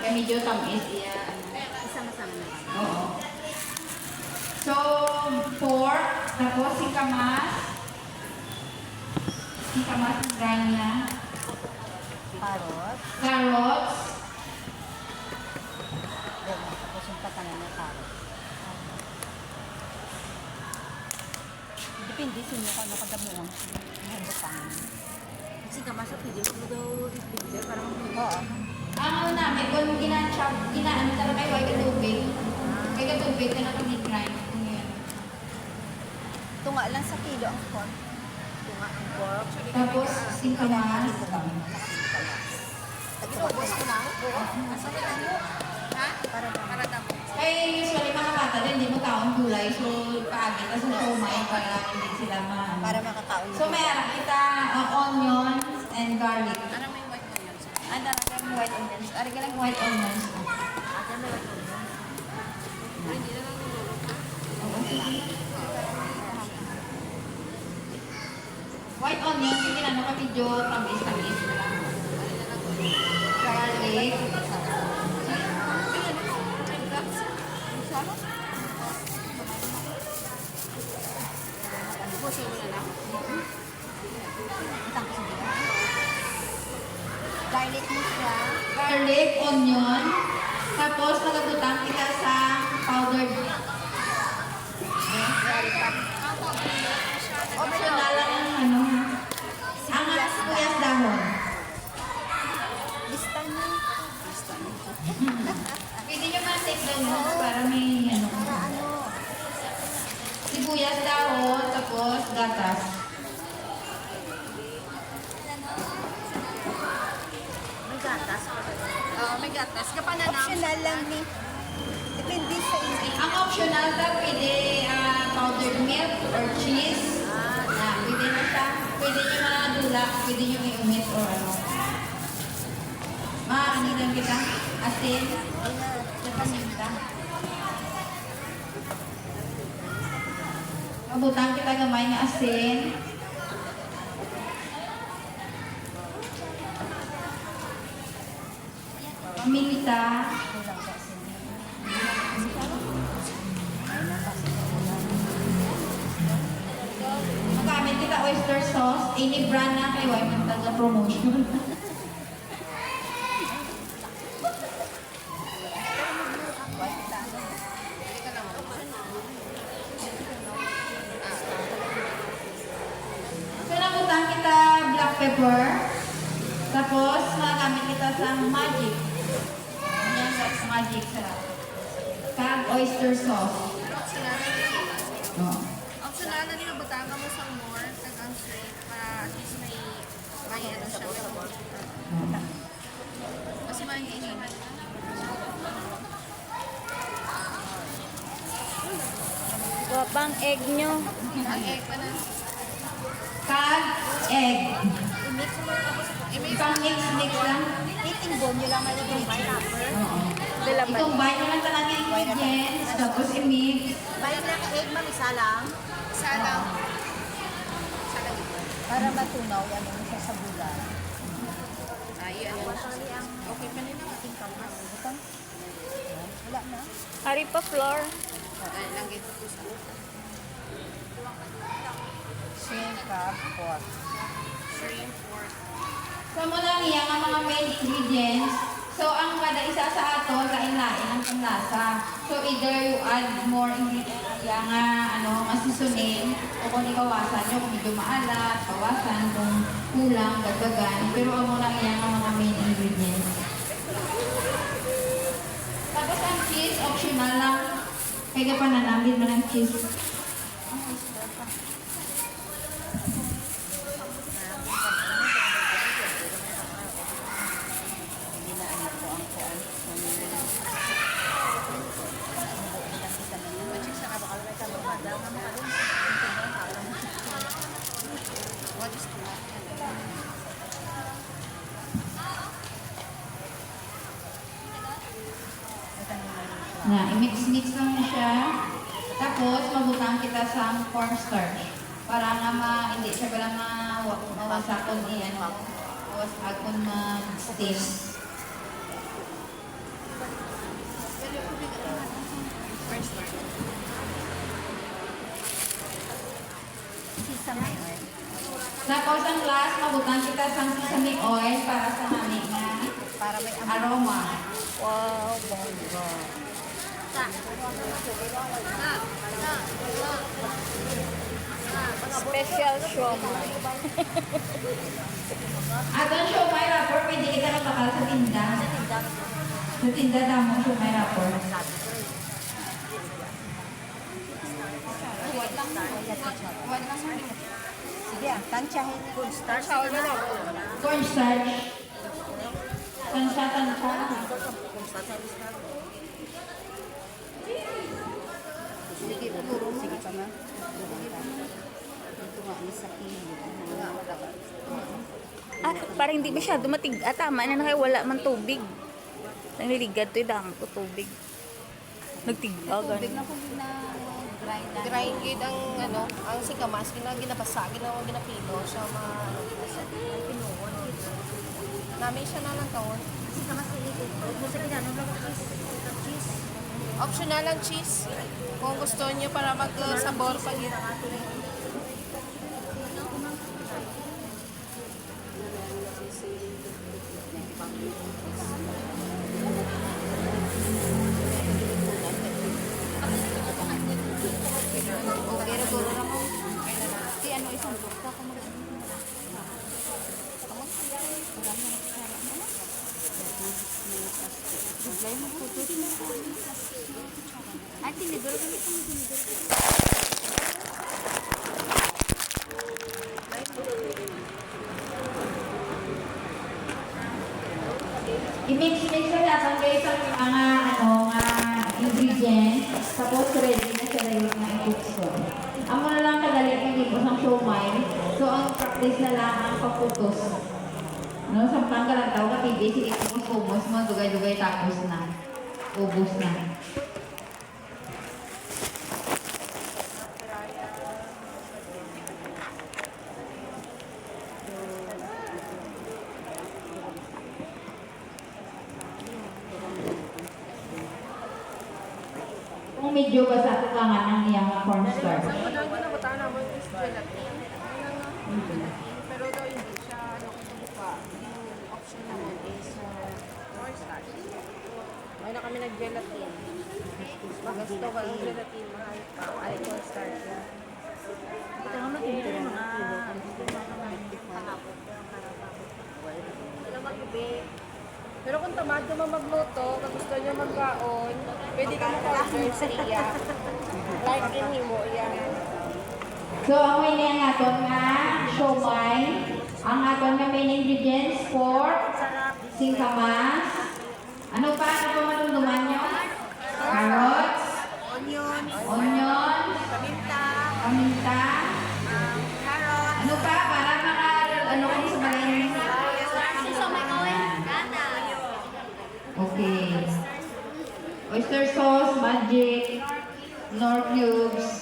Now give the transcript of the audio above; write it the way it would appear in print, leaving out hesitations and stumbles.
Kaya medyo tamis iya. Isama-sama na. Oo. So, pork, tapos singkamas. Singkamas ng grind niya. Carrot. Carrots. Tapos yung patanan ng carrot. Depende sa inyo kung ano kadamuang hambutang. Kasi kamasa pwede mo daw i-blender para mag-blender. Oo. Ang ano namin, kung gina-chop, gina-ano talaga kayo ay katubig. Kaya katubig ka na kami grind. Tunga lang sa kilo ang pork. Tunga ang pork. Tapos, singkamas. Nag-inubos ko na. Asa na mo? Ha? Para damo. Kaya usually mga bata din, hindi mo taong gulay. So, paagit na sa siomay para hindi sila Para makakaon. So, may harap kita onions and garlic. Ano may white onions? Ano lang white onions? Ari ka lang white onions. Ate may white onions. Hindi na lang nilulog ka. White onions, hindi na ka medyo tamis-tamis na lang. Garlic. Puso mo na lang. Itang ko sa garlic mo siya. Garlic, onion. Tapos, nagagutang kita sa powdered. Optional lang ang ano. Ang sibuyas dahon. Listan mo. Pwede nyo ma-take down mo para may ano. Sibuyas dahon, tapos gatas. May gatas. Oo, may gatas. Kapananaw. Optional lang ni. Depende sa inyo. Ang optional ta, pwede powdered milk or cheese. Pwede na siya. Pwede nyo madula, pwede nyo i-umit or ano. Maanidan kita. Asin. Napasinta. Mabutang kita gamay na asin. Paminta. Magamit kita oyster sauce. Any brand na kayo ay magtaga-promotion. So, nabutang kita black pepper. Tapos, magamit kita sa magic. Ayan, sa magic sarap. Kag oyster sauce. Oh. Optional na nila butanga mo sa more kag ang shrimp para at least may ano siya. Kasi mahihingan. Bang egg nyo. Ang egg pa na. Kag egg. I-mix mo lang ako sa Ipang mix lang. eating bone nyo lang ngayon yung pineapple. Oo. Dalaman. I-combine mo lang talaga yung ingredients. Tapos i-mix. Bayan lang egg, ma'am, isa lang. Isa lang. Isa lang ito. Para matunaw, yan yung isa sa bulan. Ay, ano. Okay pa nila. Ating kamas. Butang. Wala na. Hari pa floor. Ay, lang ito po sa Shrimp, crab, pork. shrimp, pork. So, muna niya ang mga main ingredients. So, ang kada isa sa ato, lain-lain ang panlasa. So, either you add more ingredients kaya nga, masusunin, o kung ikawasan nyo, kung medyo maalat, kawasan, kung kulang, dagdagan. Pero ang muna niya ang mga main ingredients. Tapos, ang cheese, optional lang. Kaya pa nanamit mo ng cheese. Hindi na ano po ang kuan. Check sa kabakal may kamera. Daw nga mga doon. What is that? Na, i-mix-mix lang na siya. Tapos, mabutang kita sa cornstarch. Para nga hindi siya pala mawasakon mawas akon mag-steam. Tapos ang last, mabutan kita sa sesame oil para sa nami nga Para may aroma. Wow, bongga. Special siomay. At ang siomay wrapper, pwede kita matakal sa tinda. Sa tinda damo siomay wrapper. Sige, tansyahin. Good start. Cornstarch. Tansya. Sige, puro mo. Sige pa nga. Ito nga, isa kilo. Ah, parang hindi masyado matig. Ah, tama na kaya wala man tubig. Nangliligad to yung ko tubig. Nagtigla, Big ganun. na kung na grind na. Grind gid ang ano, ang sikamas ginabasa, ginapilo siya pinuon. Namin siya na lang taon. Kasi ka mas iligid. Huwag mo sa ginano lang cheese. Optional ang cheese. Kung gusto niyo para mag-sabor pag Pero guro na mo. Di ano isang buka ko mag Ay, tinidor ka nito. I-mix-mix na dapat guys ang mga ingredients. Tapos ready na siya na yung mga i-cook ko. Amo na lang kadali ng ipos ang siomay. So ang practice na lang ang pagputos. No, sampang ka lang tao ka basic ipos-ubos mo, dugay-dugay tapos na. Ubos na. Kung medyo basa ka nga ng iyang cornstarch. Pero daw hindi siya sa buka. Yung option naman is cornstarch. May na kami nag-gelatin. Pag gusto ka ng gelatin, mahal pa. Ay, cornstarch yan. Ito nga matinito yung mga Pero kung tamad ka magluto, kung gusto niya magkaon, pwede ka mag-order sa iya. Like in mo, yan. So, ang main nga aton nga siomay. Ang aton nga main ingredients, pork, singkamas. Ano pa? Ano pa manunduman nyo? Carrots, onion, paminta, ano pa? Para ano kung sa balay nyo? Okay. Oyster sauce, magic, Knorr cubes,